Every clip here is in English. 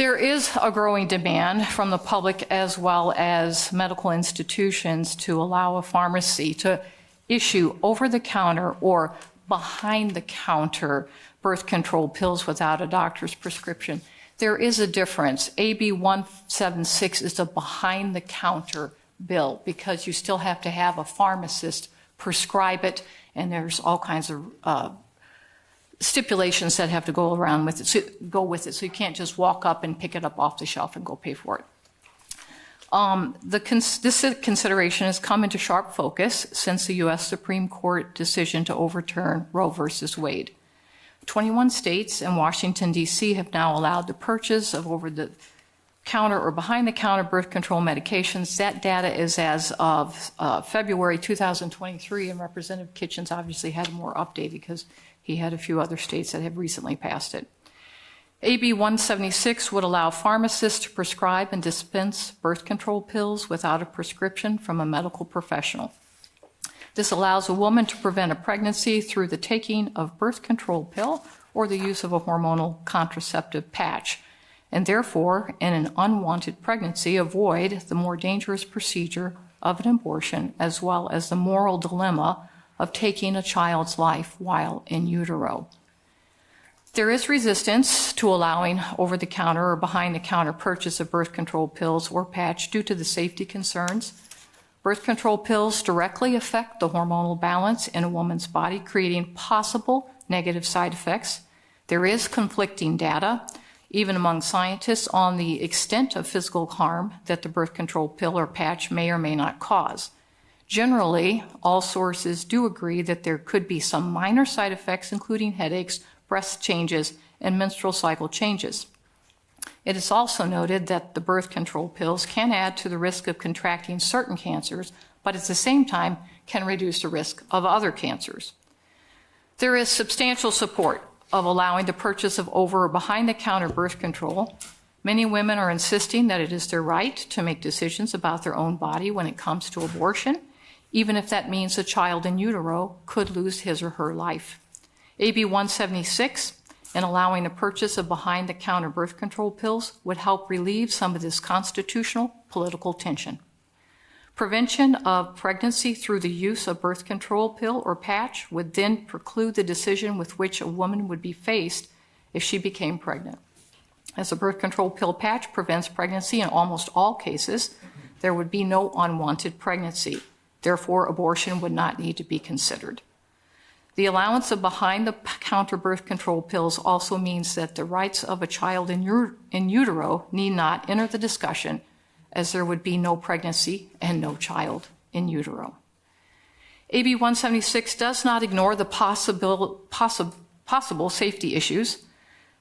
There is a growing demand from the public as well as medical institutions to allow a pharmacy to issue over-the-counter or behind-the-counter birth control pills without a doctor's prescription. There is a difference. AB 176 is a behind-the-counter bill because you still have to have a pharmacist prescribe it, and there's all kinds of stipulations that have to go with it. So you can't just walk up and pick it up off the shelf and go pay for it. This consideration has come into sharp focus since the U.S. Supreme Court decision to overturn Roe versus Wade. 21 states and Washington, D.C. have now allowed the purchase of over-the-counter or behind-the-counter birth control medications. That data is as of February 2023, and Representative Kitchens obviously had more updated because he had a few other states that have recently passed it. AB 176 would allow pharmacists to prescribe and dispense birth control pills without a prescription from a medical professional. This allows a woman to prevent a pregnancy through the taking of birth control pill or the use of a hormonal contraceptive patch, and therefore, in an unwanted pregnancy, avoid the more dangerous procedure of an abortion as well as the moral dilemma of taking a child's life while in utero. There is resistance to allowing over-the-counter or behind-the-counter purchase of birth control pills or patch due to the safety concerns. Birth control pills directly affect the hormonal balance in a woman's body, creating possible negative side effects. There is conflicting data, even among scientists, on the extent of physical harm that the birth control pill or patch may or may not cause. Generally, all sources do agree that there could be some minor side effects, including headaches, breast changes, and menstrual cycle changes. It is also noted that the birth control pills can add to the risk of contracting certain cancers, but at the same time can reduce the risk of other cancers. There is substantial support of allowing the purchase of over or behind-the-counter birth control. Many women are insisting that it is their right to make decisions about their own body when it comes to abortion, even if that means a child in utero could lose his or her life. AB 176 and allowing the purchase of behind-the-counter birth control pills would help relieve some of this constitutional political tension. Prevention of pregnancy through the use of birth control pill or patch would then preclude the decision with which a woman would be faced if she became pregnant. As a birth control pill patch prevents pregnancy in almost all cases, there would be no unwanted pregnancy. Therefore, abortion would not need to be considered. The allowance of behind-the-counter birth control pills also means that the rights of a child in utero need not enter the discussion, as there would be no pregnancy and no child in utero. AB 176 does not ignore the possible safety issues.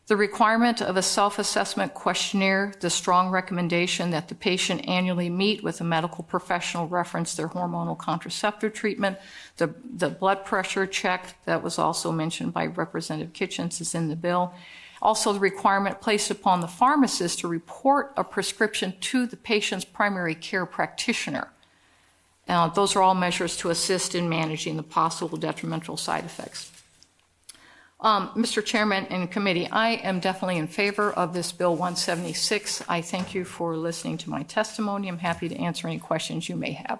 The requirement of a self-assessment questionnaire, the strong recommendation that the patient annually meet with a medical professional reference their hormonal contraceptive treatment, the blood pressure check that was also mentioned by Representative Kitchens is in the bill. Also, the requirement placed upon the pharmacist to report a prescription to the patient's primary care practitioner. Those are all measures to assist in managing the possible detrimental side effects. Mr. Chairman and committee, I am definitely in favor of this Bill 176. I thank you for listening to my testimony. I'm happy to answer any questions you may have.